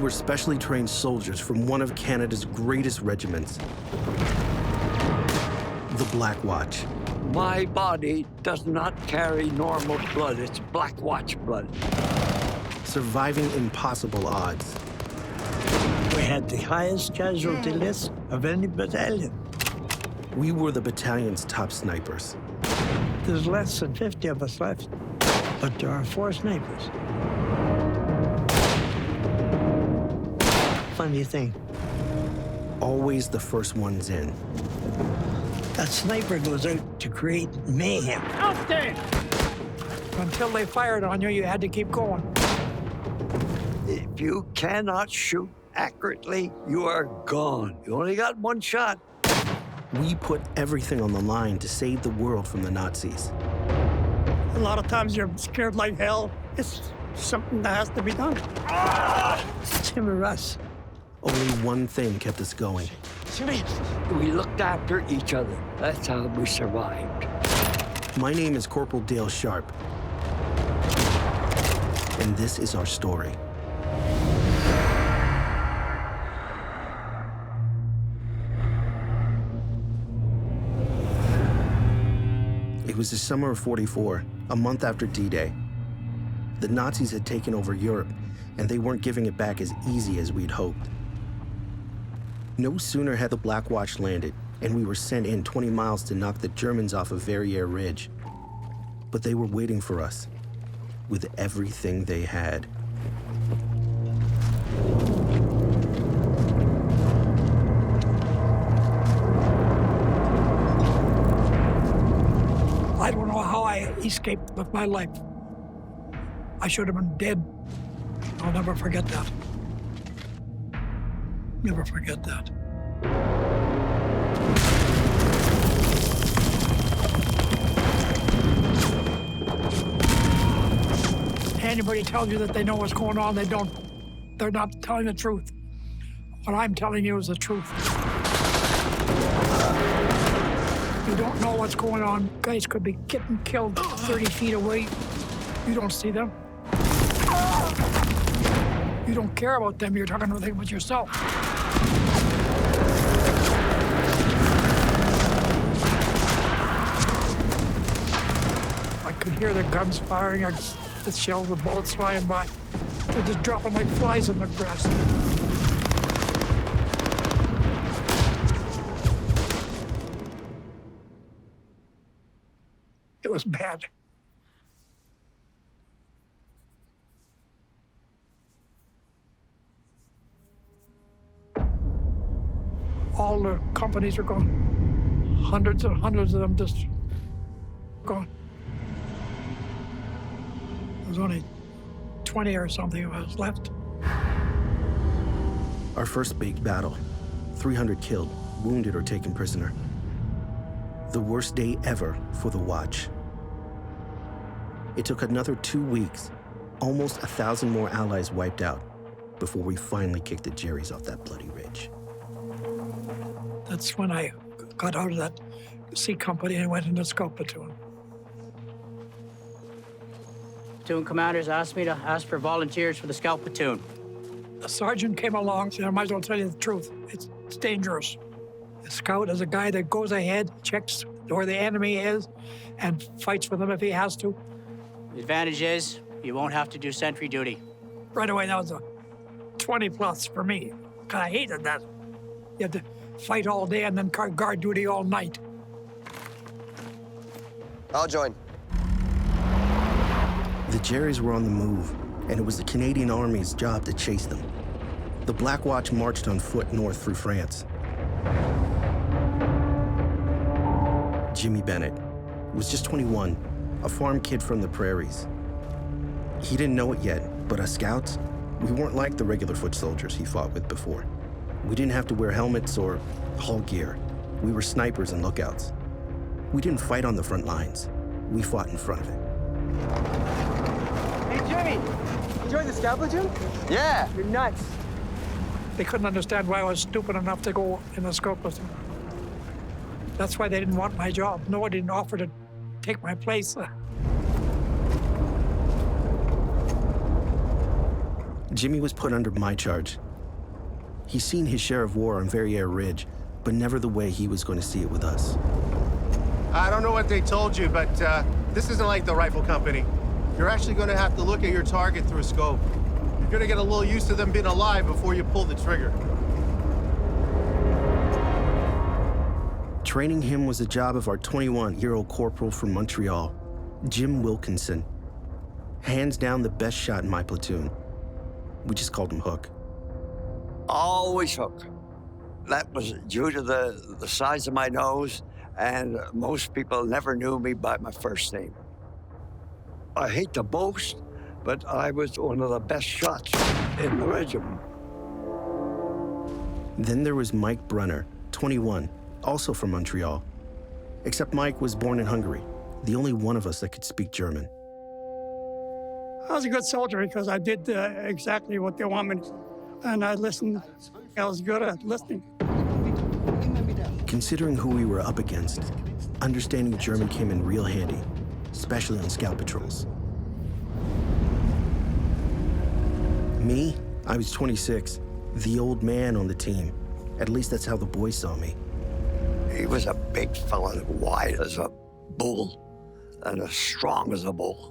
were specially trained soldiers from one of Canada's greatest regiments, the Black Watch. My body does not carry normal blood. It's Black Watch blood. Surviving impossible odds. We had the highest casualty list of any battalion. We were the battalion's top snipers. There's less than 50 of us left, but there are 4 snipers. Funny thing. Always the first ones in. A sniper goes out to create mayhem. Outstanding! Until they fired on you, you had to keep going. If you cannot shoot accurately, you are gone. You only got one shot. We put everything on the line to save the world from the Nazis. A lot of times you're scared like hell. It's something that has to be done. It's him or us. Only one thing kept us going. We looked after each other. That's how we survived. My name is Corporal Dale Sharp, and this is our story. It was the summer of '44, a month after D-Day. The Nazis had taken over Europe, and they weren't giving it back as easy as we'd hoped. No sooner had the Black Watch landed, and we were sent in 20 miles to knock the Germans off of Verrieres Ridge. But they were waiting for us, with everything they had. I don't know how I escaped with my life. I should have been dead. I'll never forget that. Never forget that. Anybody tells you that they know what's going on, they don't. They're not telling the truth. What I'm telling you is the truth. You don't know what's going on. Guys could be getting killed 30 feet away. You don't see them. You don't care about them. You're talking about yourself. I could hear the guns firing, the shells, the bullets flying by. They're just dropping like flies in the grass. It was bad. All the companies are gone. Hundreds and hundreds of them just gone. There's only 20 or something of us left. Our first big battle, 300 killed, wounded, or taken prisoner. The worst day ever for the Watch. It took another 2 weeks, almost 1,000 more Allies wiped out, before we finally kicked the Jerry's off that bloody ridge. That's when I got out of that C company and went into Scheldt platoon. Platoon commanders asked me to ask for volunteers for the Scheldt platoon. The sergeant came along and said, I might as well tell you the truth. It's dangerous. The scout is a guy that goes ahead, checks where the enemy is, and fights with them if he has to. The advantage is you won't have to do sentry duty. Right away, that was a 20 plus for me, because I hated that. You had to fight all day and then guard duty all night. I'll join. The Jerry's were on the move, and it was the Canadian Army's job to chase them. The Black Watch marched on foot north through France. Jimmy Bennett was just 21, a farm kid from the prairies. He didn't know it yet, but us scouts, we weren't like the regular foot soldiers he fought with before. We didn't have to wear helmets or hull gear. We were snipers and lookouts. We didn't fight on the front lines. We fought in front of it. Hey, Jimmy, you joined the scout platoon? Yeah. You're nuts. They couldn't understand why I was stupid enough to go in the Scheldt platoon. That's why they didn't want my job. Nobody didn't offer to take my place. Jimmy was put under my charge. He's seen his share of war on Verrieres Ridge, but never the way he was going to see it with us. I don't know what they told you, but this isn't like the rifle company. You're actually going to have to look at your target through a scope. You're going to get a little used to them being alive before you pull the trigger. Training him was the job of our 21-year-old corporal from Montreal, Jim Wilkinson. Hands down the best shot in my platoon. We just called him Hook. Always Hook. That was due to the size of my nose, and most people never knew me by my first name. I hate to boast, but I was one of the best shots in the regiment. Then there was Mike Brunner, 21, also from Montreal. Except Mike was born in Hungary, the only one of us that could speak German. I was a good soldier because I did exactly what they want me to, and I listened. I was good at listening. Considering who we were up against, understanding German came in real handy, especially on scout patrols. Me, I was 26, the old man on the team. At least that's how the boys saw me. He was a big fella, wide as a bull and as strong as a bull.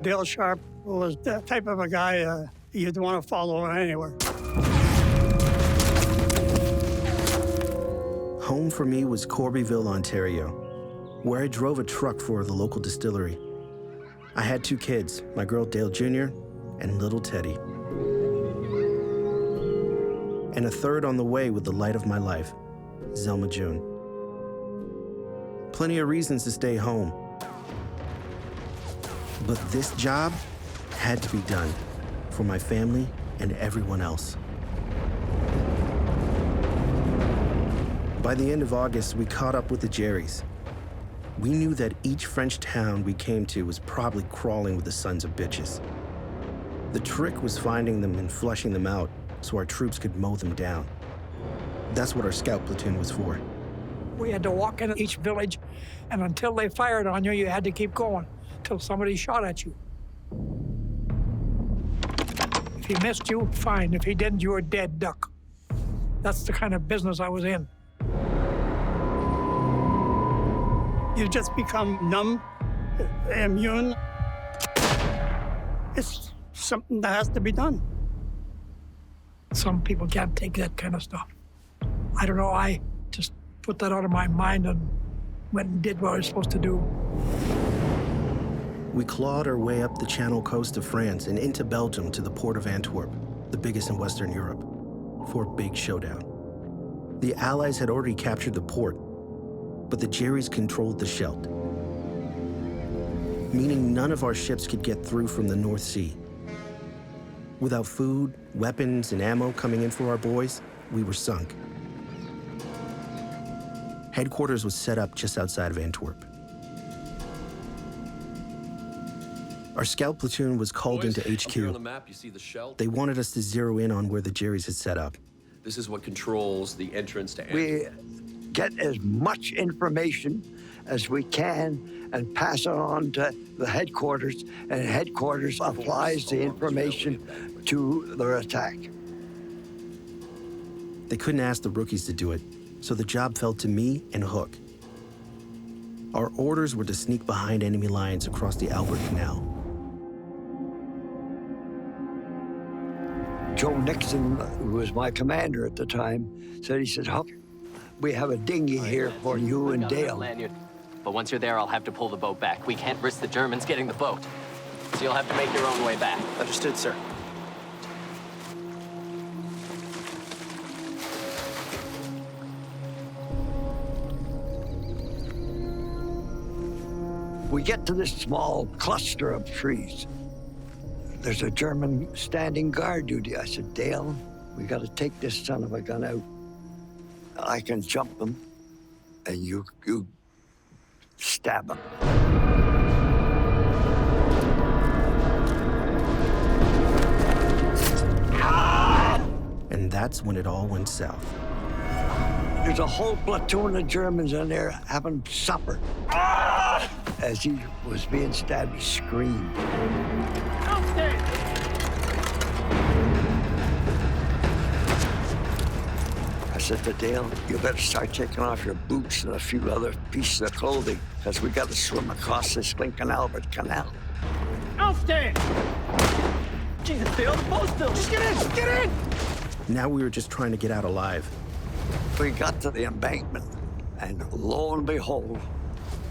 Dale Sharp was the type of a guy you'd want to follow anywhere. Home for me was Corbyville, Ontario, where I drove a truck for the local distillery. I had 2 kids, my girl Dale Jr. and little Teddy. And a third on the way with the light of my life, Zelma June. Plenty of reasons to stay home. But this job had to be done for my family and everyone else. By the end of August, we caught up with the Jerrys. We knew that each French town we came to was probably crawling with the sons of bitches. The trick was finding them and flushing them out so our troops could mow them down. That's what our scout platoon was for. We had to walk into each village, and until they fired on you, you had to keep going till somebody shot at you. If he missed you, fine. If he didn't, you were dead duck. That's the kind of business I was in. You just become numb, immune. It's something that has to be done. Some people can't take that kind of stuff. I don't know, I just put that out of my mind and went and did what I was supposed to do. We clawed our way up the Channel coast of France and into Belgium to the port of Antwerp, the biggest in Western Europe, for a big showdown. The Allies had already captured the port, but the Jerrys controlled the Scheldt, meaning none of our ships could get through from the North Sea. Without food, weapons, and ammo coming in for our boys, we were sunk. Headquarters was set up just outside of Antwerp. Our scout platoon was called into HQ. Here on the map, you see the Scheldt. They wanted us to zero in on where the Jerrys had set up. This is what controls the entrance to We Antwerp. get as much information as we can and pass it on to the headquarters, and headquarters applies the information to their attack. They couldn't ask the rookies to do it, so the job fell to me and Hook. Our orders were to sneak behind enemy lines across the Albert Canal. Joe Nixon, who was my commander at the time, said, he said, Huck, we have a dinghy here for you and Dale. Lanyard. But once you're there, I'll have to pull the boat back. We can't risk the Germans getting the boat. So you'll have to make your own way back. Understood, sir. We get to this small cluster of trees. There's a German standing guard duty. I said, Dale, we got to take this son of a gun out. I can jump him, and you stab him. And that's when it all went south. There's a whole platoon of Germans in there having supper. As he was being stabbed, he screamed. said to Dale, you better start taking off your boots and a few other pieces of clothing, because we got to swim across this Lincoln Albert Canal. Outstanding! Jesus, Dale, the boat's still. Just get in! Get in! Now we were just trying to get out alive. We got to the embankment, and lo and behold,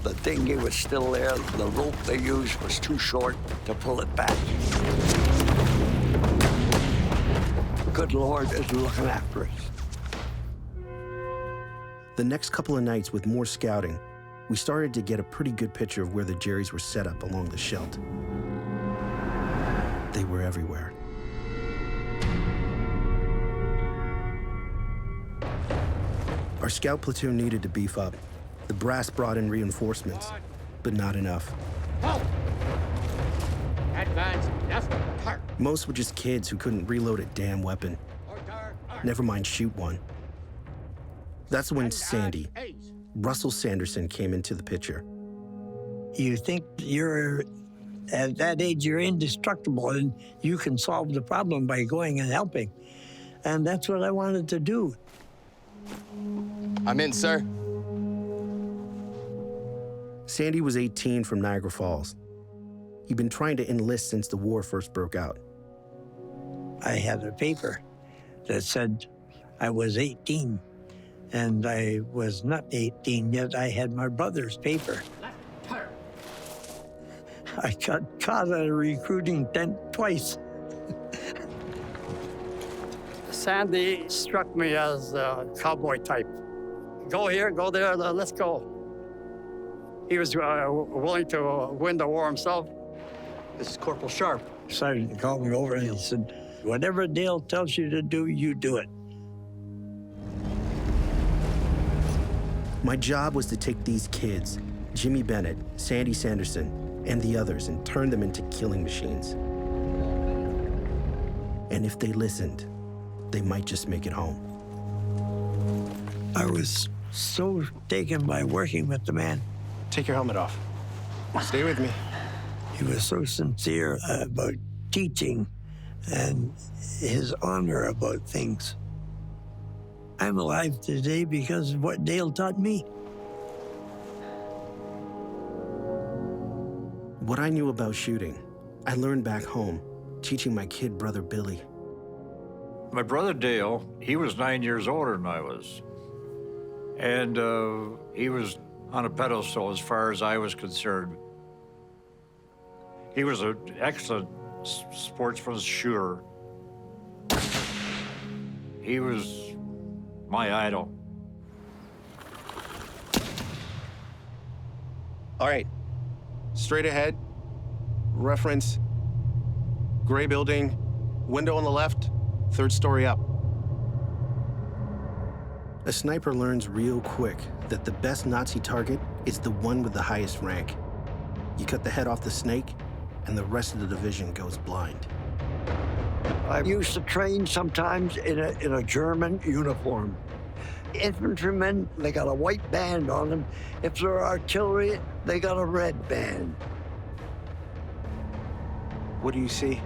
the dinghy was still there. The rope they used was too short to pull it back. Good Lord is looking after us. The next couple of nights with more scouting, we started to get a pretty good picture of where the Jerrys were set up along the Scheldt. They were everywhere. Our scout platoon needed to beef up. The brass brought in reinforcements, but not enough. Advance, left, part. Most were just kids who couldn't reload a damn weapon. Never mind shoot one. That's when Sandy, Russell Sanderson, came into the picture. You think you're, at that age, you're indestructible and you can solve the problem by going and helping. And that's what I wanted to do. I'm in, sir. Sandy was 18 from Niagara Falls. He'd been trying to enlist since the war first broke out. I had a paper that said I was 18, and I was not 18 yet. I had my brother's paper. I got caught at a recruiting tent twice. Sandy struck me as a cowboy type. Go here, go there, let's go. He was willing to win the war himself. This is Corporal Sharp. Started to call me over and he said, whatever Dale tells you to do, you do it. My job was to take these kids, Jimmy Bennett, Sandy Sanderson, and the others, and turn them into killing machines. And if they listened, they might just make it home. I was so taken by working with the man. Take your helmet off. Stay with me. He was so sincere about teaching and his honor about things. I'm alive today because of what Dale taught me. What I knew about shooting, I learned back home, teaching my kid brother Billy. My brother Dale, he was 9 years older than I was. And he was on a pedestal as far as I was concerned. He was an excellent sportsman shooter. He was my idol. All right. Straight ahead. Reference. Gray building. Window on the left. Third story up. A sniper learns real quick that the best Nazi target is the one with the highest rank. You cut the head off the snake, and the rest of the division goes blind. I used to train sometimes in a German uniform. Infantrymen, they got a white band on them. If they're artillery, they got a red band. What do you see?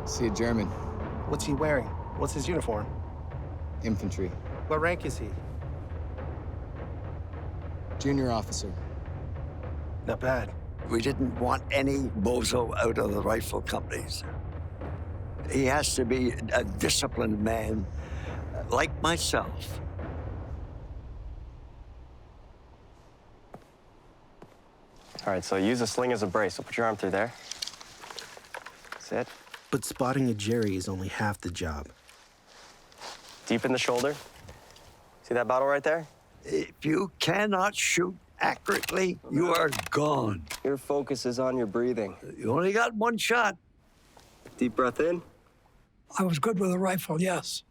See a German. What's he wearing? What's his uniform? Infantry. What rank is he? Junior officer. Not bad. We didn't want any bozo out of the rifle companies. He has to be a disciplined man, like myself. All right, so use a sling as a brace. So put your arm through there. That's it. But spotting a Jerry is only half the job. Deep in the shoulder. See that battle right there? If you cannot shoot accurately, you are gone. Your focus is on your breathing. You only got one shot. Deep breath in. I was good with a rifle, yes.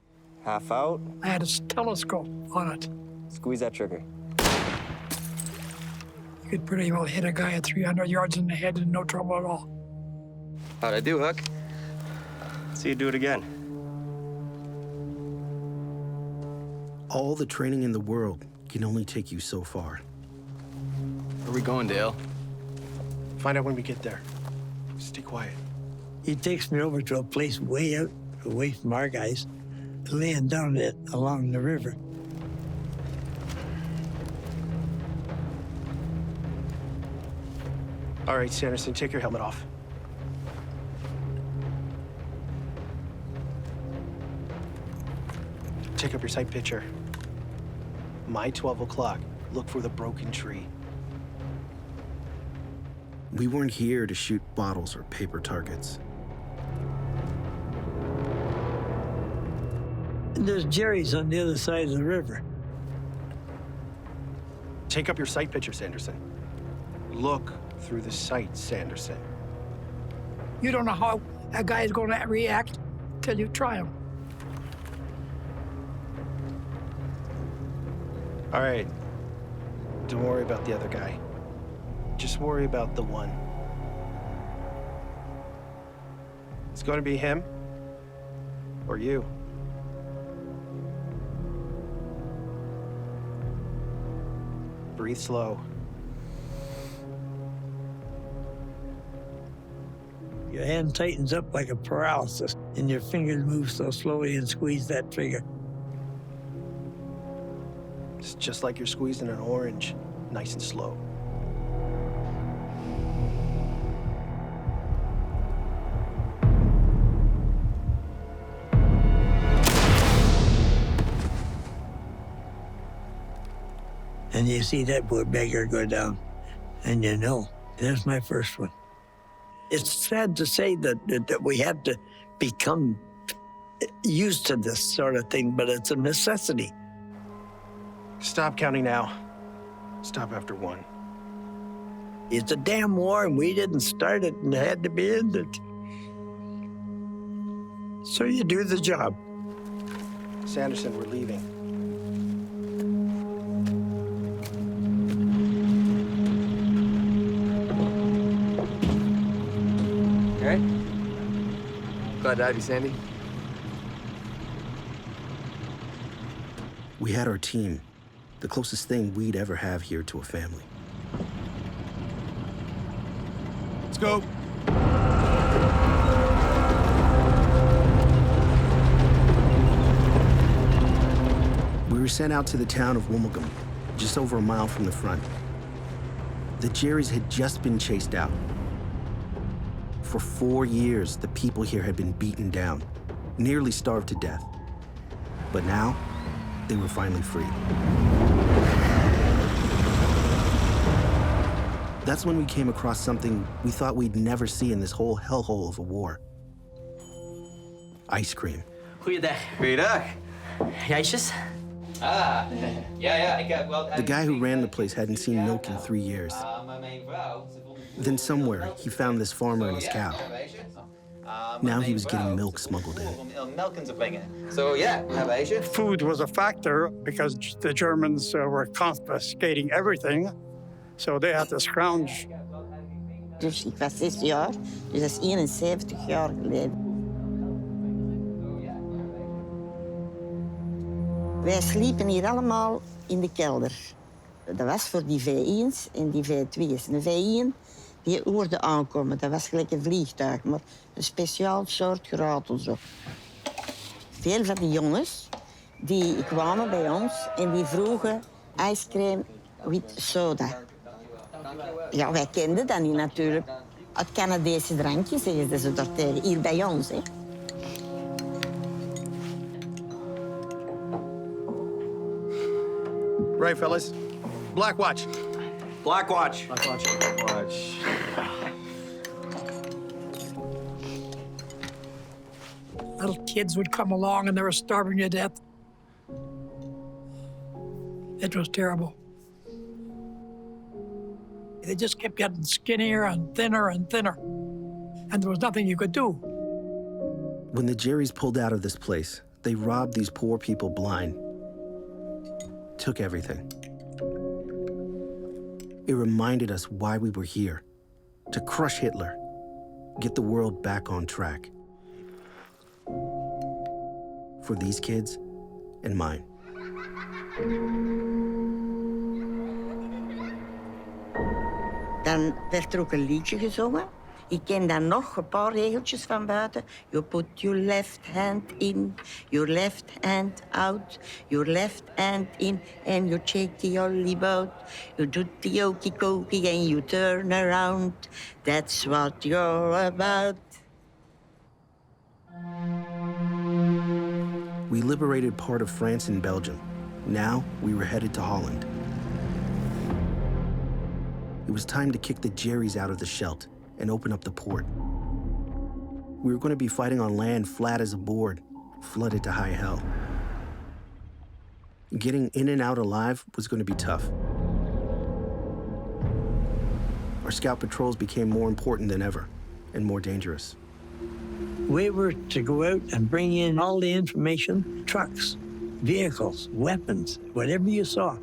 Half out. I had a telescope on it. Squeeze that trigger. You could pretty well hit a guy at 300 yards in the head and no trouble at all. How'd I do, Hook? See you do it again. All the training in the world can only take you so far. Where are we going, Dale? Find out when we get there. Stay quiet. He takes me over to a place way out, away from our guys, laying down it along the river. All right, Sanderson, take your helmet off. Take up your sight picture. My 12 o'clock. Look for the broken tree. We weren't here to shoot bottles or paper targets. And there's Jerry's on the other side of the river. Take up your sight picture, Sanderson. Look through the sight, Sanderson. You don't know how a guy is going to react till you try him. All right. Don't worry about the other guy. Just worry about the one. It's going to be him or you. Breathe slow. Your hand tightens up like a paralysis, and your fingers move so slowly and squeeze that trigger. It's just like you're squeezing an orange, nice and slow. And you see that poor beggar go down, and you know, there's my first one. It's sad to say that we have to become used to this sort of thing, but it's a necessity. Stop counting now. Stop after one. It's a damn war, and we didn't start it, and it had to be ended. So you do the job. Sanderson, we're leaving. Okay. Glad to have you, Sandy. We had our team, the closest thing we'd ever have here to a family. Let's go. We were sent out to the town of Wilmington, just over a mile from the front. The Jerrys had just been chased out. For 4 years, the people here had been beaten down, nearly starved to death. But now, they were finally free. That's when we came across something we thought we'd never see in this whole hellhole of a war. Ice cream. Goeiedag. Goeiedag. Ijsjes? Ah, ja, ik heb wel... The guy who ran the place hadn't seen milk in 3 years. Maar mijn vrouw... Then somewhere, he found this farmer and his cow. Now he was getting milk smuggled in. So, yeah, have Asia. Food was a factor because the Germans were confiscating everything. So they had to scrounge. Dus ik was 6 jaar, dus dat is 71 jaar geleden. Wij sliepen hier allemaal in de kelder. Dat was voor die V1's en die V2's. De V1 die hoorde aankomen, dat was gelijk een vliegtuig, maar een speciaal soort geratel zo. Veel van die jongens die kwamen bij ons en die vroegen ijscream with soda. Ja, wij kenden dat niet natuurlijk. Het Canadese drankje, zeggen ze daar tegen, hier bij ons. Hè. Right, fellas. Black watch. Black watch. Black watch. Black watch. Little kids would come along and they were starving to death. It was terrible. They just kept getting skinnier and thinner and thinner. And there was nothing you could do. When the Jerrys pulled out of this place, they robbed these poor people blind. Took everything. It reminded us why we were here. To crush Hitler. Get the world back on track. For these kids and mine. Dan werd er ook een liedje gezongen. Ik ken dan nog een paar regeltjes van buiten. You put your left hand in, your left hand out, your left hand in, and you shake the ollie boat. You do the okey cokey and you turn around. That's what you're about. We liberated part of France and Belgium. Now we were headed to Holland. It was time to kick the Jerries out of the Scheldt and open up the port. We were going to be fighting on land flat as a board, flooded to high hell. Getting in and out alive was going to be tough. Our scout patrols became more important than ever and more dangerous. We were to go out and bring in all the information, trucks, vehicles, weapons, whatever you saw.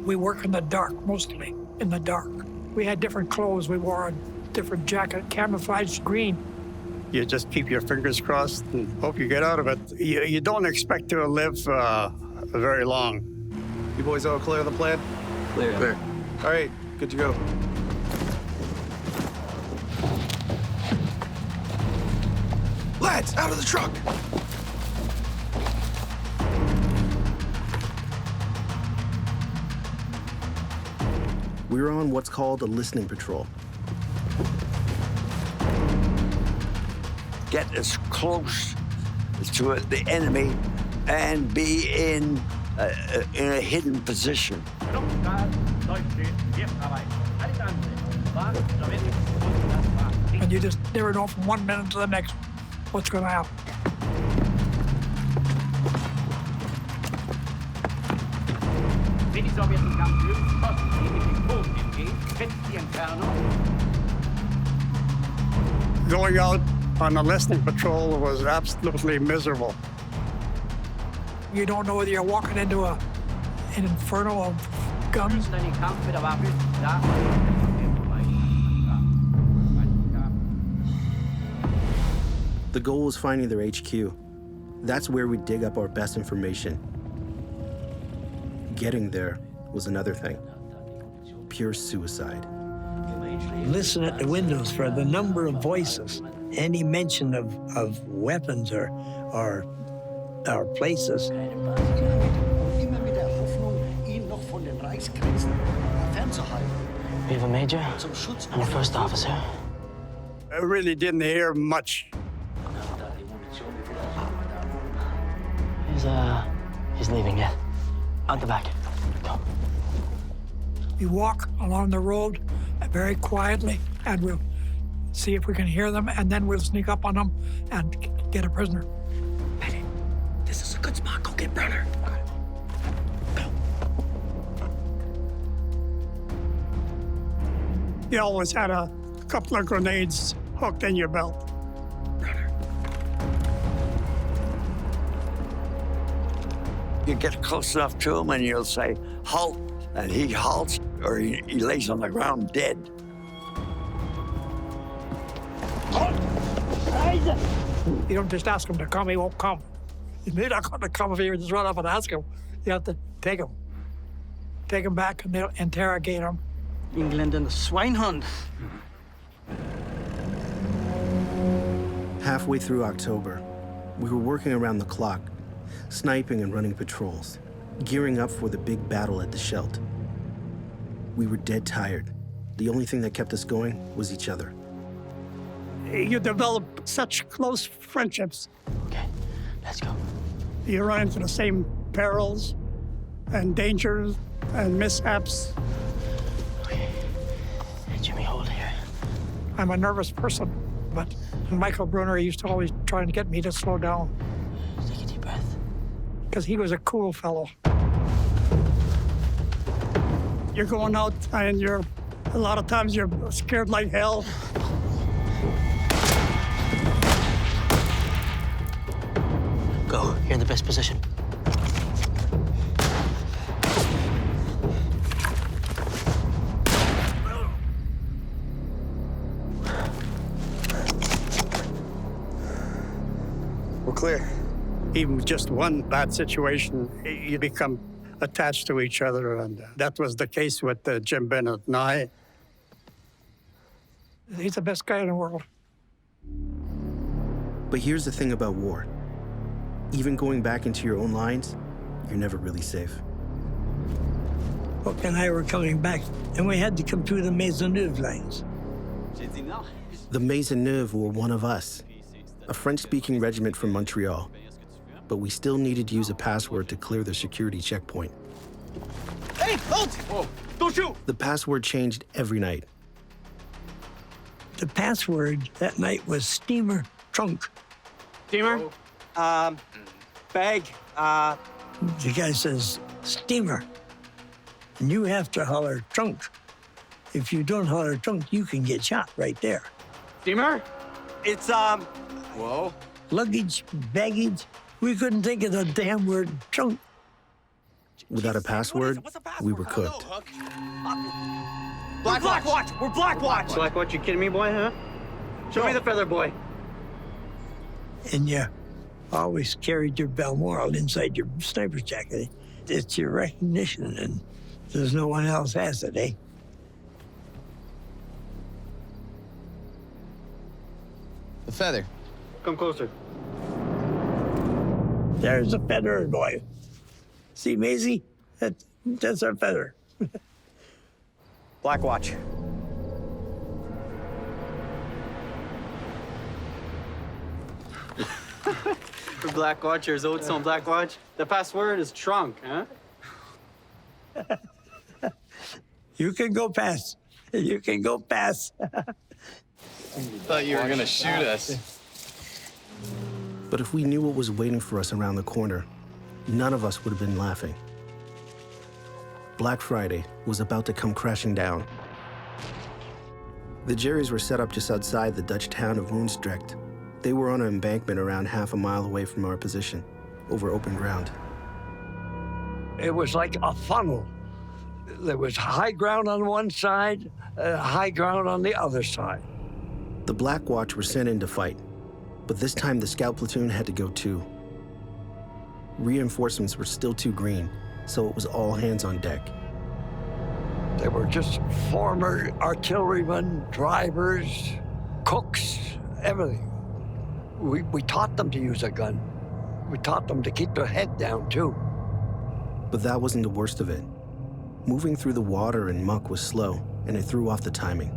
We work in the dark, mostly in the dark. We had different clothes. We wore a different jacket, camouflage green. You just keep your fingers crossed and hope you get out of it. You don't expect to live very long. You boys all clear of the plan? Clear. All right, good to go. Lads, out of the truck! We were on what's called a listening patrol. Get as close to the enemy and be in a hidden position. And you just never know from 1 minute to the next what's going to happen. Going out on a listening patrol was absolutely miserable. You don't know whether you're walking into an inferno of guns. The goal was finding their HQ. That's where we'd dig up our best information. Getting there was another thing. Pure suicide. Listen at the windows for the number of voices. Any mention of weapons or places. We have a major and a first officer. I really didn't hear much. He's leaving, yeah. Out the back. Go. We walk along the road very quietly, and we'll see if we can hear them, and then we'll sneak up on them and get a prisoner. Hey, this is a good spot. Go get Brunner. Go. You always had a couple of grenades hooked in your belt. You get close enough to him and you'll say, halt, and he halts, or he lays on the ground dead. You don't just ask him to come, he won't come. He's not going to come if you just run up and ask him. You have to take him. Take him back and they'll interrogate him. England and the swinehund. Halfway through October, we were working around the clock, sniping and running patrols, gearing up for the big battle at the Scheldt. We were dead tired. The only thing that kept us going was each other. You develop such close friendships. Okay, let's go. You run into the same perils and dangers and mishaps. Okay. Hey, Jimmy, hold here. I'm a nervous person, but Michael Brunner used to always try to get me to slow down. Take a deep breath. Because he was a cool fellow. You're going out and a lot of times you're scared like hell. Go, you're in the best position. We're clear. Even with just one bad situation, you become attached to each other, and that was the case with Jim Bennett and I. He's the best guy in the world. But here's the thing about war. Even going back into your own lines, you're never really safe. Hook and I were coming back, and we had to come through the Maisonneuve lines. The Maisonneuve were one of us, a French-speaking regiment from Montreal. But we still needed to use a password to clear the security checkpoint. Hey, hold! Whoa, don't shoot! The password changed every night. The password that night was steamer trunk. Steamer? Bag, The guy says, steamer. And you have to holler trunk. If you don't holler trunk, you can get shot right there. Steamer? It's, Whoa. Luggage, baggage, we couldn't think of the damn word trunk. Without a password, we were cooked. Black Watch! We're Black Watch! Black Watch, you kidding me, boy, huh? Show me the feather, boy. And you always carried your Balmoral inside your sniper's jacket. It's your recognition, and there's no one else has it, eh? The feather. Come closer. There's a feather, boy. See, Maisie? That's our feather. Black Watch. For Black Watchers, Oats on Black Watch. The password is trunk, huh? You can go past. You can go past. Thought you were gonna shoot us. But if we knew what was waiting for us around the corner, none of us would have been laughing. Black Friday was about to come crashing down. The Jerrys were set up just outside the Dutch town of Moonsdrecht. They were on an embankment around half a mile away from our position, over open ground. It was like a funnel. There was high ground on one side, high ground on the other side. The Black Watch were sent in to fight, but this time the scout platoon had to go too. Reinforcements were still too green, so it was all hands on deck. They were just former artillerymen, drivers, cooks, everything. We taught them to use a gun. We taught them to keep their head down, too. But that wasn't the worst of it. Moving through the water and muck was slow, and it threw off the timing.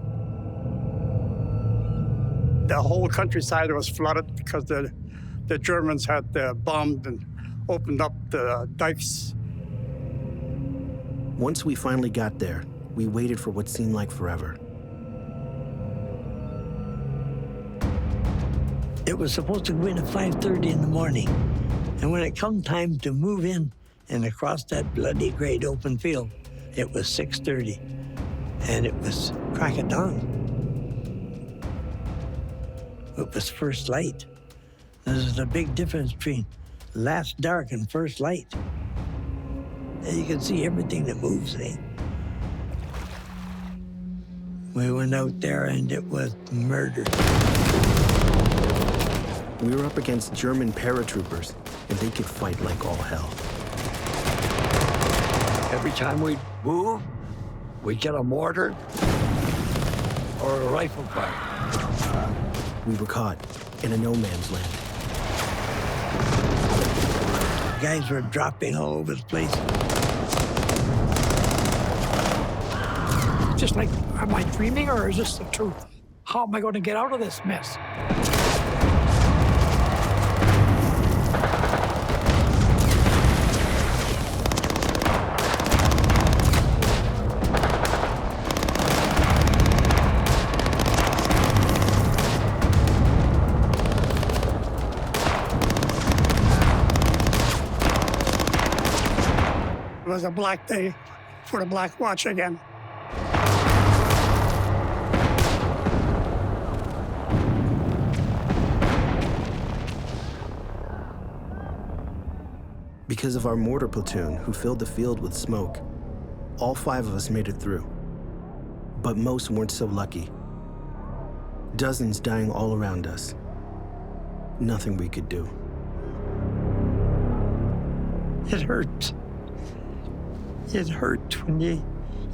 The whole countryside was flooded because the Germans had bombed and opened up the dikes. Once we finally got there, we waited for what seemed like forever. It was supposed to go in at 5:30 in the morning. And when it come time to move in and across that bloody great open field, it was 6:30. And it was crack of dawn. It was first light. There's the big difference between last dark and first light. And you can see everything that moves, eh? We went out there and it was murder. We were up against German paratroopers, and they could fight like all hell. Every time we'd move, we'd get a mortar or a rifle fire. We were caught in a no man's land. Guys were dropping all over the place. Just like, am I dreaming or is this the truth? How am I going to get out of this mess? It was a black day for the Black Watch again. Because of our mortar platoon, who filled the field with smoke, all 5 of us made it through. But most weren't so lucky. Dozens dying all around us. Nothing we could do. It hurts. It hurts when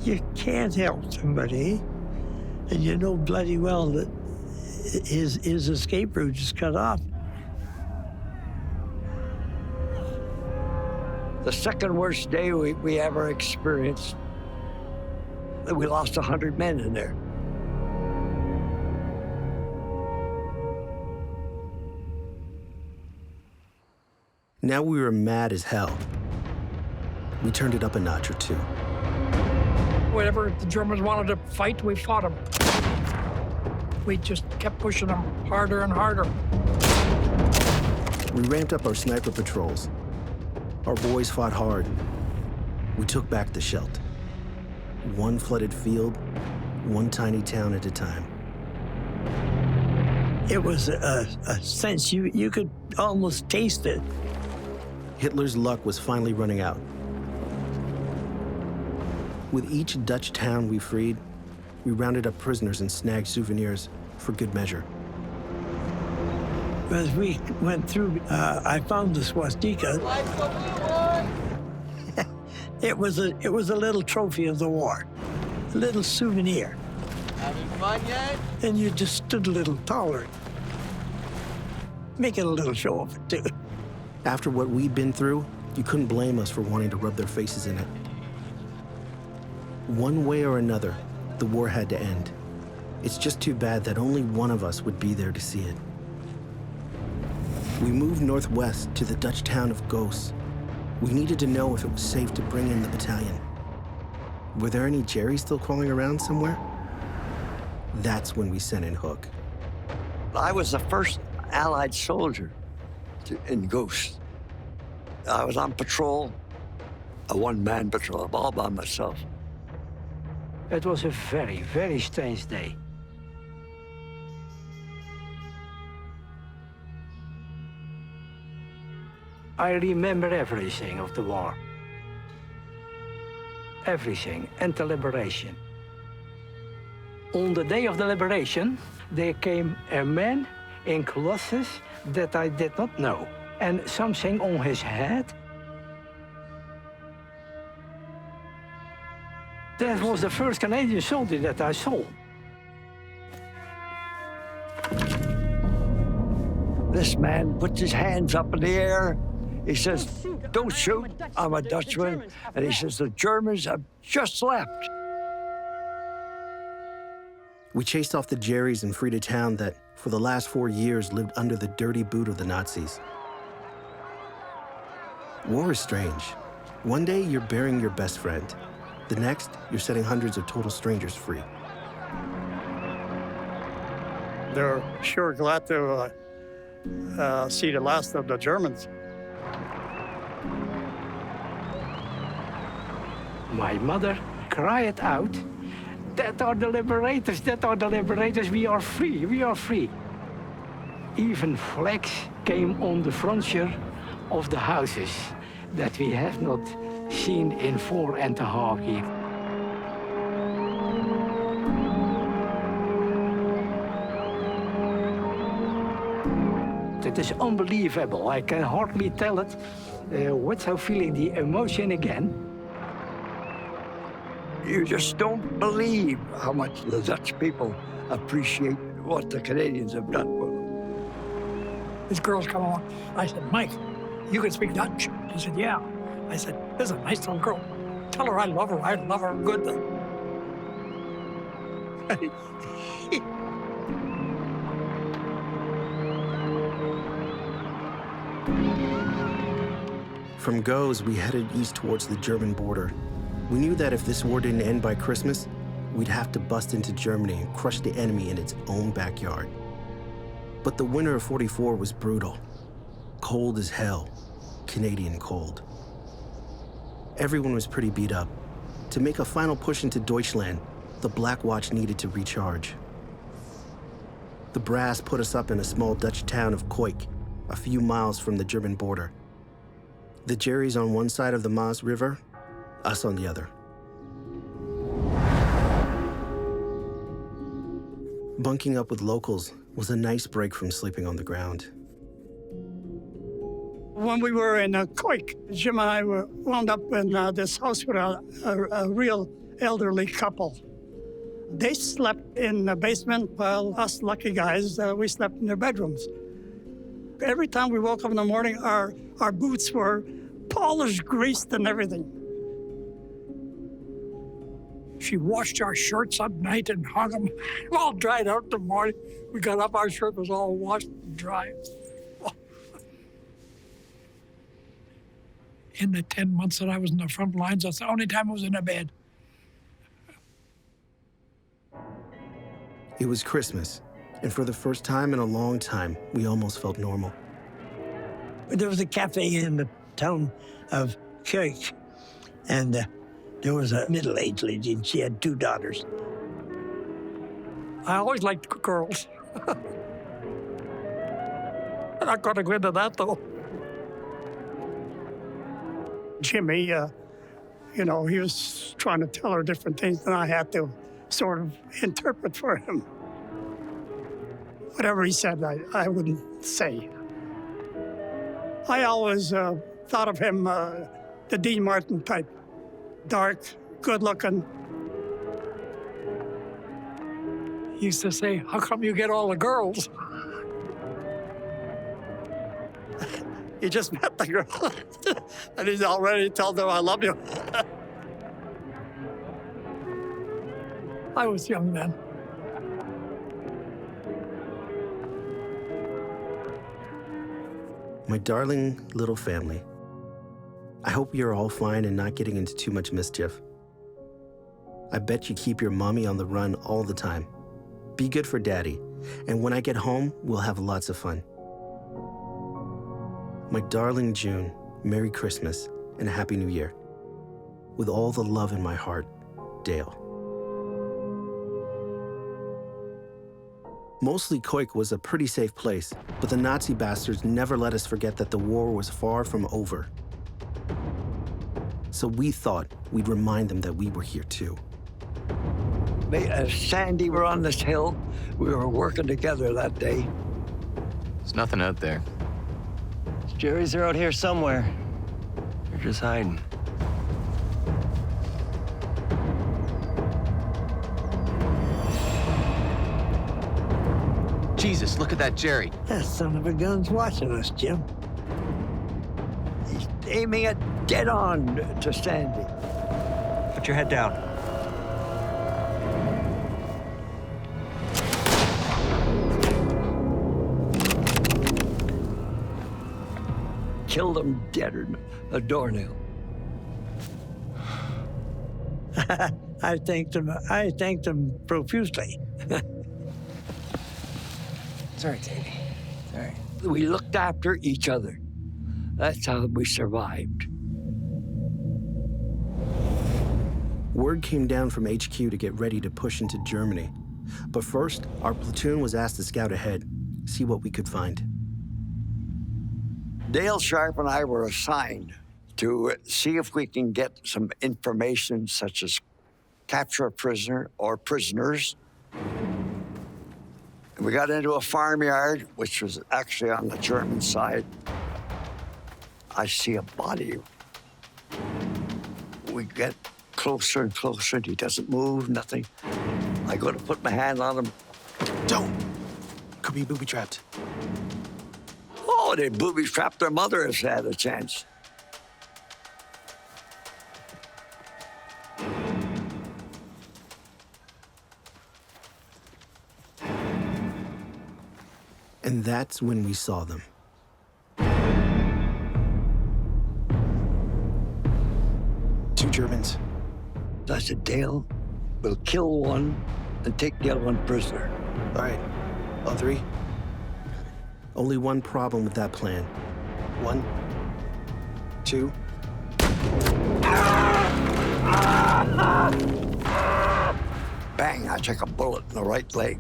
you can't help somebody And you know bloody well that his escape route is cut off. The second worst day we ever experienced, we lost 100 men in there. Now we were mad as hell. We turned it up a notch or two. Whenever the Germans wanted to fight, we fought them. We just kept pushing them harder and harder. We ramped up our sniper patrols. Our boys fought hard. We took back the Scheldt. One flooded field, one tiny town at a time. It was a sense you could almost taste it. Hitler's luck was finally running out. With each Dutch town we freed, we rounded up prisoners and snagged souvenirs for good measure. As we went through, I found the swastika. It was a little trophy of the war, a little souvenir. Having fun yet? And you just stood a little taller, making a little show of it too. After what we'd been through, you couldn't blame us for wanting to rub their faces in it. One way or another, the war had to end. It's just too bad that only one of us would be there to see it. We moved northwest to the Dutch town of Goos. We needed to know if it was safe to bring in the battalion. Were there any Jerrys still crawling around somewhere? That's when we sent in Hook. I was the first Allied soldier in Goos. I was on patrol, a one-man patrol, all by myself. It was a very, very strange day. I remember everything of the war. Everything, and the liberation. On the day of the liberation, there came a man in clothes that I did not know, and something on his head. That was the first Canadian soldier that I saw. This man puts his hands up in the air. He says, "Don't shoot, I'm a Dutchman." And he says, "The Germans have just left." We chased off the Jerrys and freed a town that, for the last 4 years, lived under the dirty boot of the Nazis. War is strange. One day, you're burying your best friend. The next, you're setting hundreds of total strangers free. They're sure glad to see the last of the Germans. My mother cried out, "That are the liberators, that are the liberators, we are free, we are free." Even flags came on the frontier of the houses that we have not seen in 4.5 years. It is unbelievable. I can hardly tell it without feeling the emotion again. You just don't believe how much the Dutch people appreciate what the Canadians have done for them. These girls come along. I said, "Mike, you can speak Dutch?" He said, "Yeah." I said, "This is a nice little girl. Tell her I love her good." From Goes, we headed east towards the German border. We knew that if this war didn't end by Christmas, we'd have to bust into Germany and crush the enemy in its own backyard. But the winter of '44 was brutal. Cold as hell. Canadian cold. Everyone was pretty beat up. To make a final push into Deutschland, the Black Watch needed to recharge. The brass put us up in a small Dutch town of Koik, a few miles from the German border. The Jerrys on one side of the Maas River, us on the other. Bunking up with locals was a nice break from sleeping on the ground. When we were in Koik, Jim and I wound up in this house with a real elderly couple. They slept in the basement while us lucky guys, we slept in their bedrooms. Every time we woke up in the morning, our boots were polished, greased, and everything. She washed our shirts at night and hung them all dried out in the morning. We got up, our shirt was all washed and dry. In the 10 months that I was in the front lines, that's the only time I was in a bed. It was Christmas, and for the first time in a long time, we almost felt normal. There was a cafe in the town of Scheldt, and there was a middle-aged lady, and she had 2 daughters. I always liked girls. I'm not going to go into that, though. Jimmy, you know, he was trying to tell her different things, and I had to sort of interpret for him. Whatever he said, I wouldn't say. I always thought of him, the Dean Martin type. Dark, good-looking. He used to say, how come you get all the girls? He just met the girl, and he's already told her, I love you. I was young then. My darling little family, I hope you're all fine and not getting into too much mischief. I bet you keep your mommy on the run all the time. Be good for Daddy, and when I get home, we'll have lots of fun. My darling June, Merry Christmas and a Happy New Year. With all the love in my heart, Dale. Mostly Koik was a pretty safe place, but the Nazi bastards never let us forget that the war was far from over. So we thought we'd remind them that we were here too. Sandy were on this hill. We were working together that day. There's nothing out there. Jerry's are out here somewhere. They're just hiding. Jesus, look at that Jerry. That son of a gun's watching us, Jim. He's aiming it dead on to Sandy. Put your head down. Killed him dead in a doornail. I thanked him profusely. It's all right, Davey. It's all right. We looked after each other. That's how we survived. Word came down from HQ to get ready to push into Germany. But first, our platoon was asked to scout ahead, see what we could find. Dale Sharp and I were assigned to see if we can get some information such as capture a prisoner or prisoners. We got into a farmyard, which was actually on the German side. I see a body. We get closer and closer, and he doesn't move, nothing. I go to put my hand on him. Don't. Could be booby-trapped. Oh, they booby-trapped their mother if they had a chance. And that's when we saw them. Two Germans. I said, Dale, we'll kill one and take the other one prisoner. All right, all three? Only one problem with that plan. 1, 2. Bang, I took a bullet in the right leg.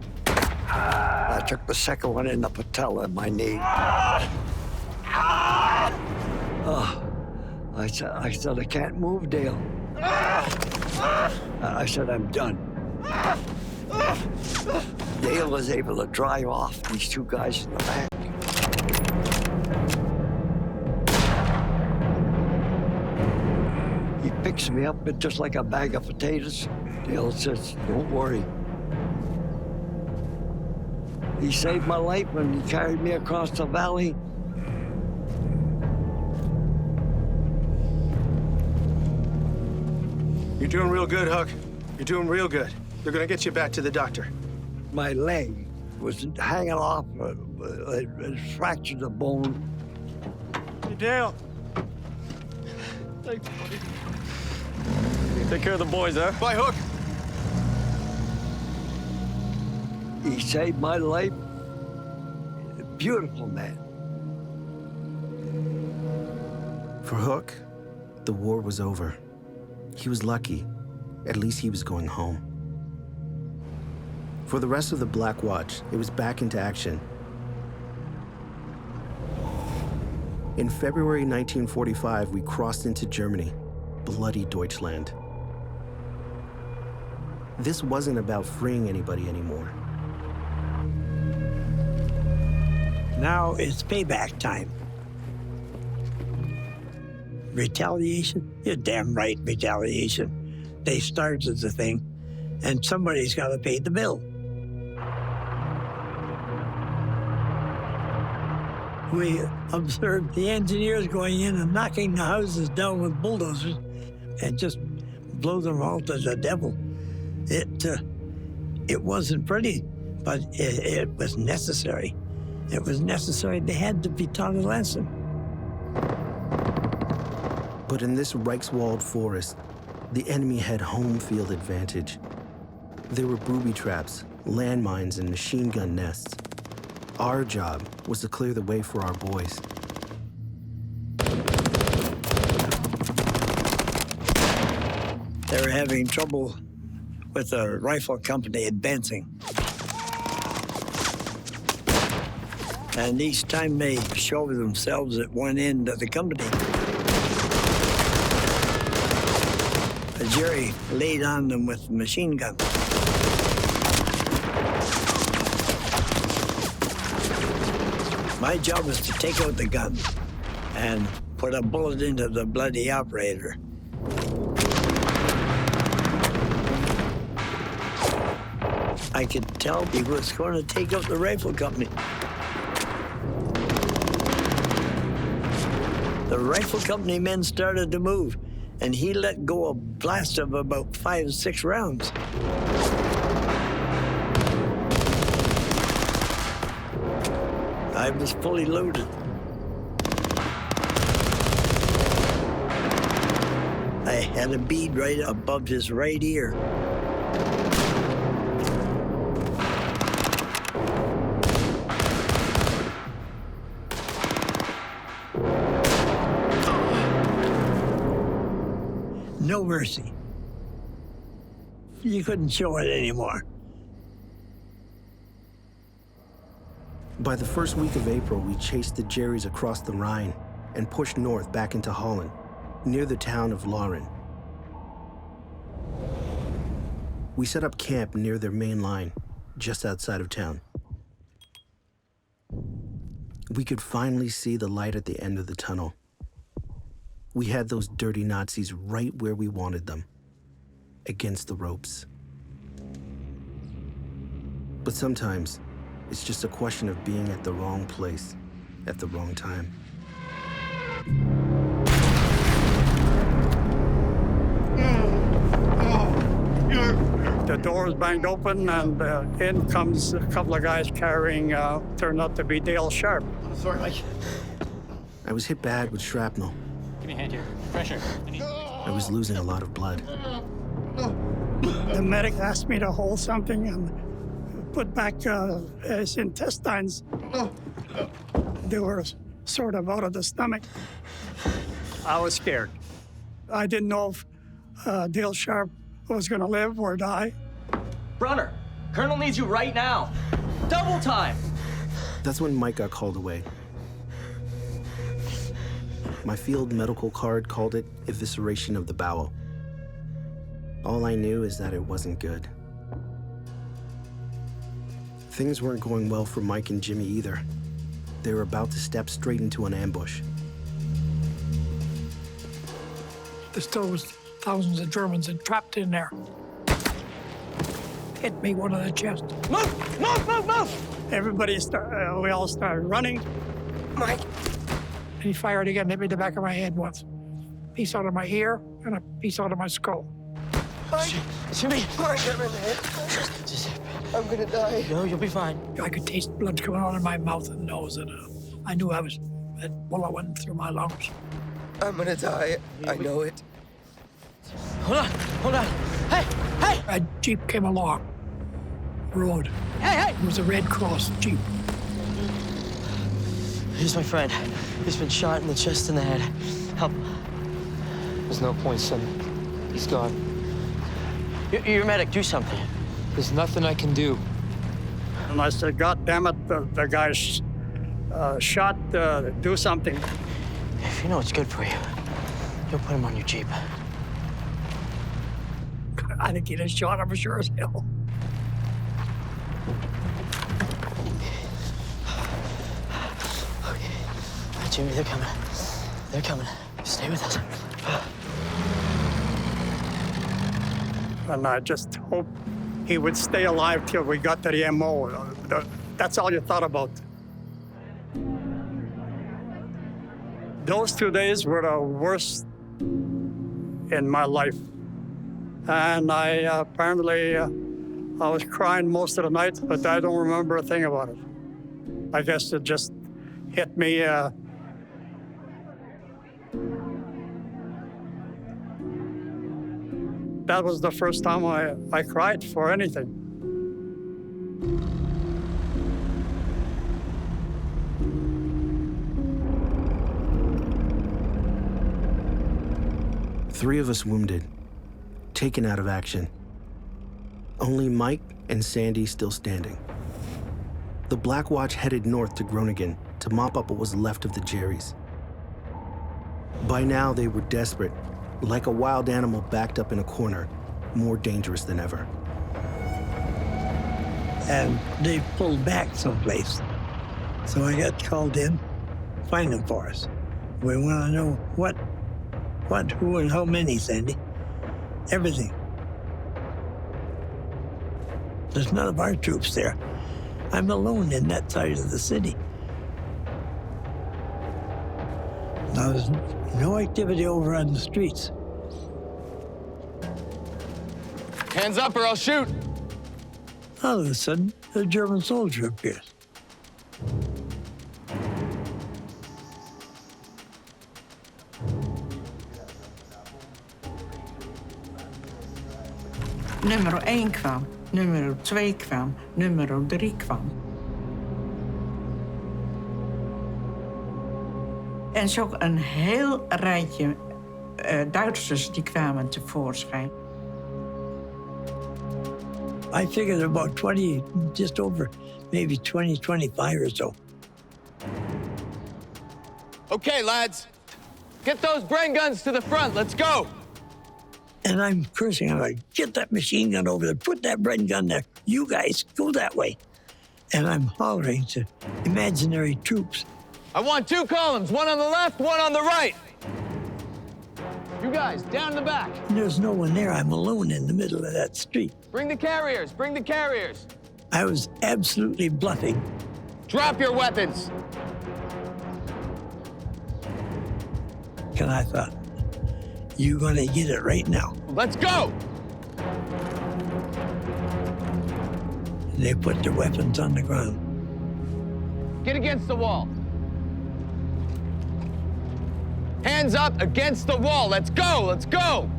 I took the second one in the patella in my knee. Oh, I said, I can't move, Dale. I said, I'm done. Dale was able to drive off these two guys in the back. He picks me up just like a bag of potatoes. Dale says, don't worry, He saved my life when he carried me across the valley. You're doing real good, Hook. You're doing real good. They're gonna get you back to the doctor. My leg was hanging off. It fractured the bone. Hey, Dale. Take care of the boys, huh? Bye, Hook. He saved my life. Beautiful man. For Hook, the war was over. He was lucky. At least he was going home. For the rest of the Black Watch, it was back into action. In February 1945, we crossed into Germany, bloody Deutschland. This wasn't about freeing anybody anymore. Now it's payback time. Retaliation? You're damn right, retaliation. They started the thing, and somebody's got to pay the bill. We observed the engineers going in and knocking the houses down with bulldozers and just blow them all to the devil. It wasn't pretty, but it was necessary. It was necessary. They had to be taught a lesson. But in this Reichswald forest, the enemy had home field advantage. There were booby traps, landmines, and machine gun nests. Our job was to clear the way for our boys. They were having trouble with the rifle company advancing. And each time they showed themselves at one end of the company, a Jerry laid on them with a machine gun. My job was to take out the gun and put a bullet into the bloody operator. I could tell he was going to take out the rifle company. The rifle company men started to move, and he let go a blast of about 5 or 6 rounds. I was fully loaded. I had a bead right above his right ear. No mercy. You couldn't show it anymore. By the first week of April, we chased the Jerrys across the Rhine and pushed north back into Holland, near the town of Lauren. We set up camp near their main line, just outside of town. We could finally see the light at the end of the tunnel. We had those dirty Nazis right where we wanted them, against the ropes. But sometimes, it's just a question of being at the wrong place at the wrong time. The doors banged open, and in comes a couple of guys carrying, turned out to be Dale Sharp. Sorry, Mike. I was hit bad with shrapnel. Give me a hand here. Pressure. I was losing a lot of blood. The medic asked me to hold something and put back his intestines. They were sort of out of the stomach. I was scared. I didn't know if Dale Sharp was going to live or die. Brunner, Colonel needs you right now. Double time. That's when Mike got called away. My field medical card called it evisceration of the bowel. All I knew is that it wasn't good. Things weren't going well for Mike and Jimmy either. They were about to step straight into an ambush. There still was thousands of Germans trapped in there. hit me one on the chest. Move, move, move, move! We all started running. Mike. And he fired again, hit me in the back of my head once. Piece out of my ear and a piece out of my skull. Mike, Jimmy, Mike, I'm gonna die. No, you'll be fine. I could taste blood coming out of my mouth and nose, and I knew that bullet went through my lungs. I'm gonna die. I know it. Hold on. Hey, hey! A Jeep came along, road. Hey! It was a Red Cross Jeep. Here's my friend. He's been shot in the chest and the head. Help. There's no point, son. He's gone. You're a medic. Do something. There's nothing I can do. And I said, God damn it, the guy's shot. Do something. If you know what's good for you, you'll put him on your Jeep. I think he'd have shot him sure as hell. Okay. All right, Jimmy, they're coming. They're coming. Stay with us. And I just hope he would stay alive till we got to the MO. That's all you thought about. Those 2 days were the worst in my life. And I apparently, I was crying most of the night, but I don't remember a thing about it. I guess it just hit me. That was the first time I cried for anything. Three of us wounded, taken out of action. Only Mike and Sandy still standing. The Black Watch headed north to Groningen to mop up what was left of the Jerrys. By now, they were desperate, like a wild animal backed up in a corner, more dangerous than ever. And they pulled back someplace. So I got called in, find them for us. We want to know what, who, and how many, Sandy. Everything. There's none of our troops there. I'm alone in that side of the city. Now, there's no activity over on the streets. Hands up or I'll shoot. All of a sudden, a German soldier appears. Nummer 1 kwam, nummer 2 kwam, nummer 3 kwam. En zo een heel rijtje Duitsers die kwamen tevoorschijn. I figured about 20, just over, maybe 20, 25 or so. Okay, lads. Get those brain guns to the front. Let's go. And I'm cursing. I'm like, get that machine gun over there. Put that brain gun there. You guys, go that way. And I'm hollering to imaginary troops. I want 2 columns, one on the left, one on the right. You guys, down in the back. And there's no one there. I'm alone in the middle of that street. Bring the carriers, bring the carriers. I was absolutely bluffing. Drop your weapons. And I thought, you're gonna get it right now. Let's go. And they put their weapons on the ground. Get against the wall. Hands up against the wall. Let's go, let's go.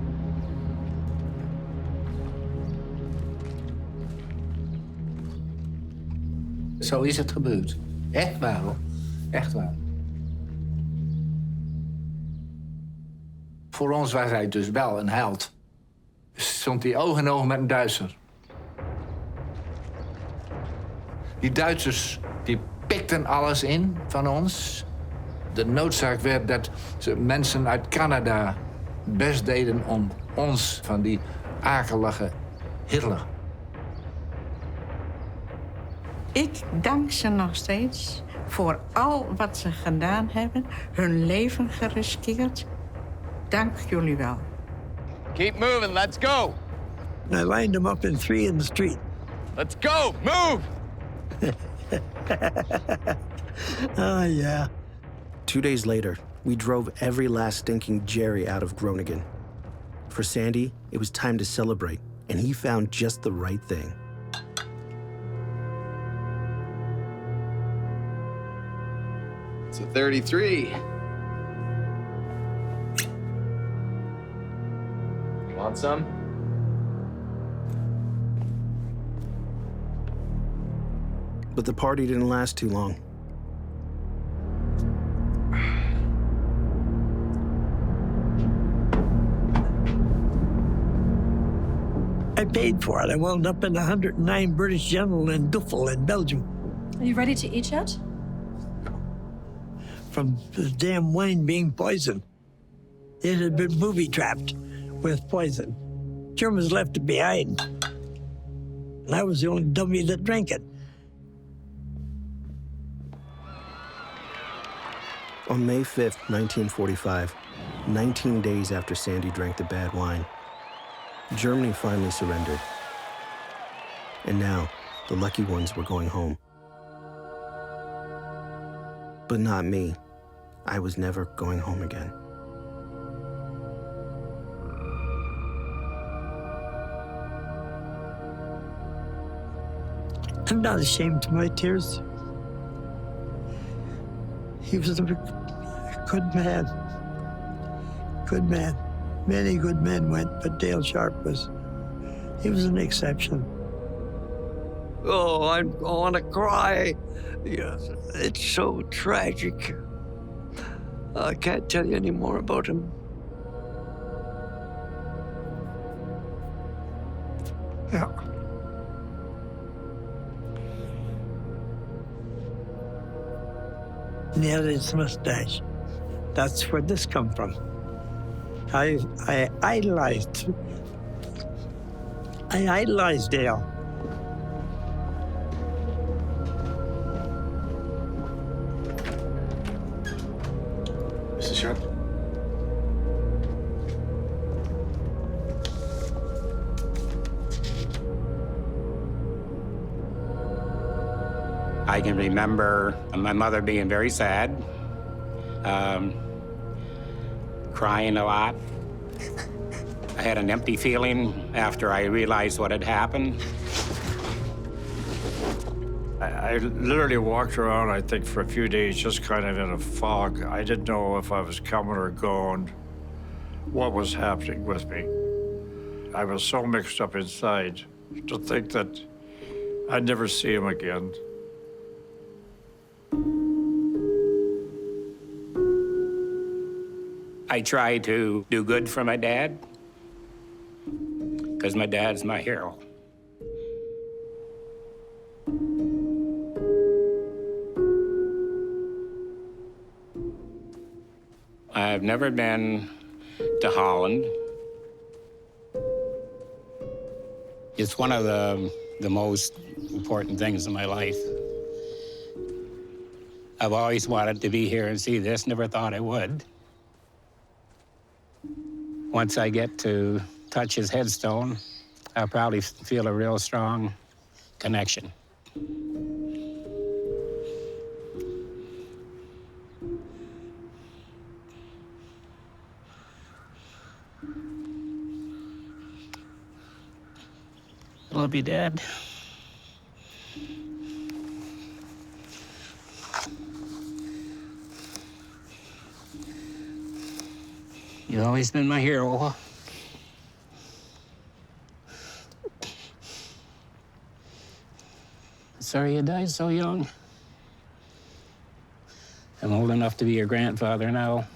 Zo is het gebeurd. Echt waar, hoor. Echt waar. Voor ons was hij dus wel een held. Stond hij oog in oog met een Duitser. Die Duitsers die pikten alles in van ons. De noodzaak werd dat ze mensen uit Canada best deden om ons van die akelige Hitler. Ik dank ze nog steeds voor al wat ze gedaan hebben, hun leven geriskeerd. Dank jullie wel. Keep moving, let's go. I lined them up in 3 in the street. Let's go! Move! Oh, yeah. 2 days later, we drove every last stinking Jerry out of Groningen. For Sandy, it was time to celebrate, and he found just the right thing. It's a 33. Want some? But the party didn't last too long. I paid for it. I wound up in 109 British General in Duffel in Belgium. Are you ready to eat yet? From the damn wine being poisoned. It had been booby-trapped with poison. Germans left it behind. And I was the only dummy that drank it. On May 5th, 1945, 19 days after Sandy drank the bad wine, Germany finally surrendered. And now, the lucky ones were going home. But not me. I was never going home again. I'm not ashamed of my tears. He was a good man. Good man. Many good men went, but Dale Sharp he was an exception. Oh, I want to cry. Yes, it's so tragic. I can't tell you any more about him. Yeah. And he had his mustache. That's where this come from. I idolized Dale. Mrs. Sharp? I can remember my mother being very sad, crying a lot. I had an empty feeling after I realized what had happened. I literally walked around, I think, for a few days, just kind of in a fog. I didn't know if I was coming or going, what was happening with me. I was so mixed up inside to think that I'd never see him again. I try to do good for my dad, because my dad's my hero. I've never been to Holland. It's one of the most important things in my life. I've always wanted to be here and see this, never thought I would. Once I get to touch his headstone, I'll probably feel a real strong connection. I love you, Dad. You've always been my hero. Sorry you died so young. I'm old enough to be your grandfather now.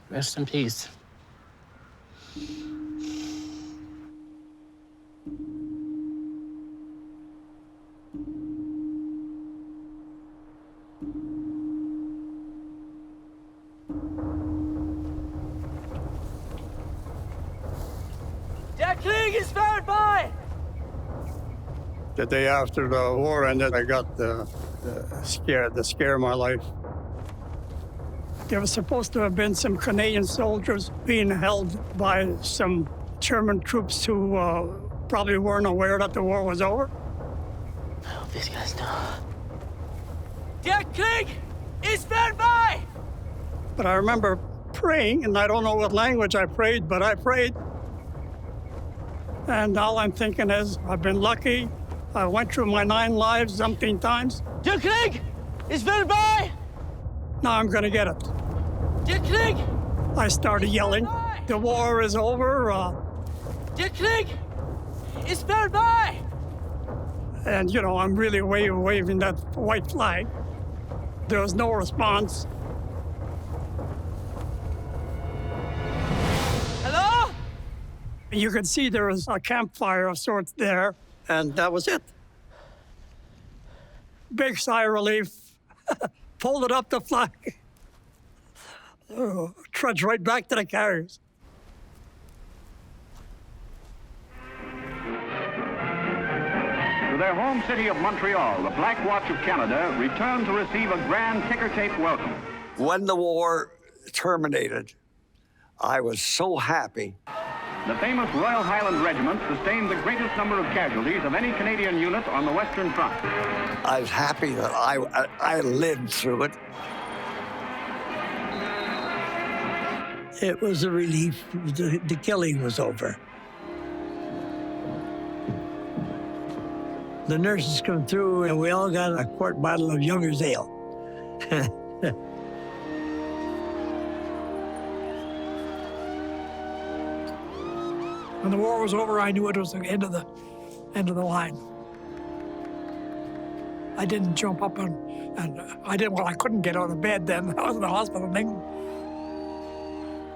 Rest in peace. The day after the war ended, I got the scare of my life. There was supposed to have been some Canadian soldiers being held by some German troops who probably weren't aware that the war was over. I hope these guys know. Der Krieg ist vorbei! But I remember praying, and I don't know what language I prayed, but I prayed. And all I'm thinking is, I've been lucky. I went through my 9 lives umpteen times. Der Krieg ist vorbei! Now I'm gonna get it. Der Krieg! I started yelling, the war is over. Der Krieg ist vorbei! And, you know, I'm really waving that white flag. There was no response. Hello? You could see there was a campfire of sorts there, and that was it. Big sigh of relief. Folded up the flag. Trudged right back to the carriers. To their home city of Montreal, the Black Watch of Canada returned to receive a grand ticker-tape welcome. When the war terminated, I was so happy. The famous Royal Highland Regiment sustained the greatest number of casualties of any Canadian unit on the Western Front. I was happy that I lived through it. It was a relief. The killing was over. The nurses come through, and we all got a quart bottle of Younger's Ale. When the war was over, I knew it was the end of the line. I didn't jump up and I couldn't get out of bed then. I was in the hospital.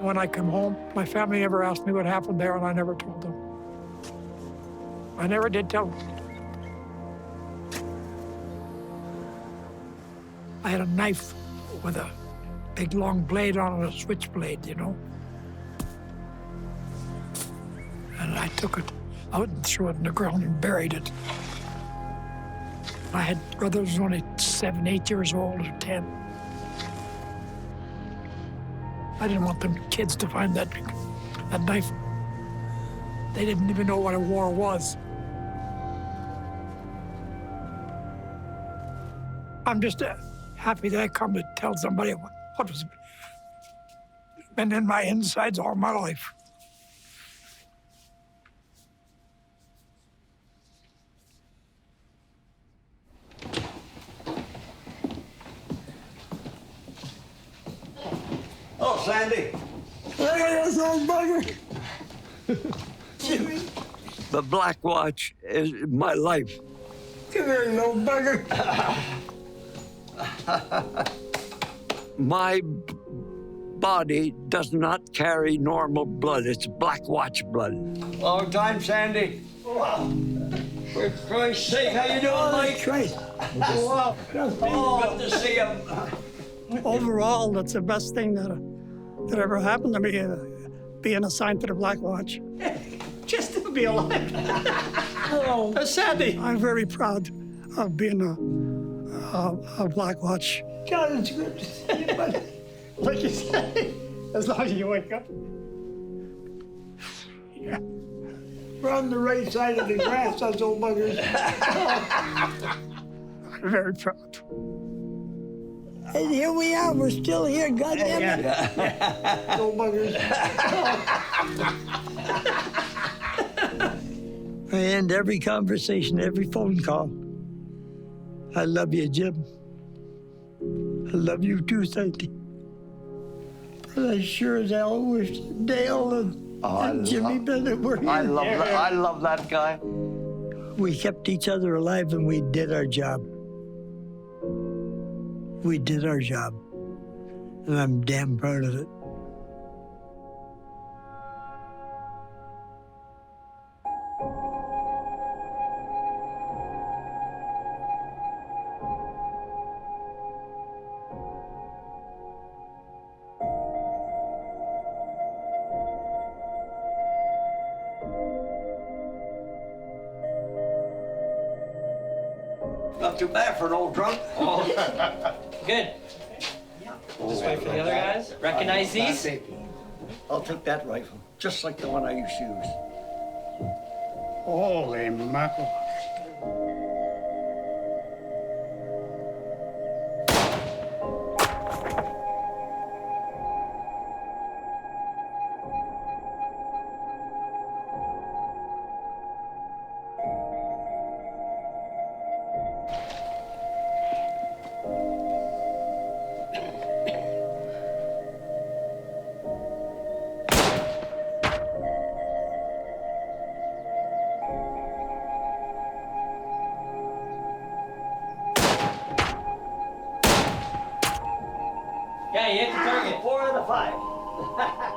When I come home, my family never asked me what happened there, and I never told them. I never did tell them. I had a knife with a big long blade on it, a switchblade, you know. And I took it out and threw it in the ground and buried it. I had brothers only 7, 8 years old, or 10. I didn't want them kids to find that knife. They didn't even know what a war was. I'm just happy that I come to tell somebody what was been in my insides all my life. Oh, Sandy. Look at this old bugger. The Black Watch is my life. Come here, little bugger. My body does not carry normal blood. It's Black Watch blood. Long time, Sandy. Wow. For Christ's sake, how you doing, Mike? Christ. Wow. Good to see you. Overall, that's the best thing that ever happened to me, being assigned to the Black Watch. Just to be alive. Oh, Sandy. I'm very proud of being a Black Watch. God, it's good to see you, buddy. Like you say, as long as you wake up. Yeah. We're on the right side of the grass, those old buggers. I'm very proud. And here we are, we're still here, goddamn it. Yeah. Old buggers. I end every conversation, every phone call. I love you, Jim. I love you too, Sandy. But I sure as hell wish Dale and Jimmy Bennett were here. I love that guy. We kept each other alive and we did our job. We did our job. And I'm damn proud of it. Not too bad for an old drunk. Good. Just wait for the other guys. Recognize these? I'll take that rifle, just like the one I used to use. Holy mackerel. Yeah, you hit the target. 4 out of 5.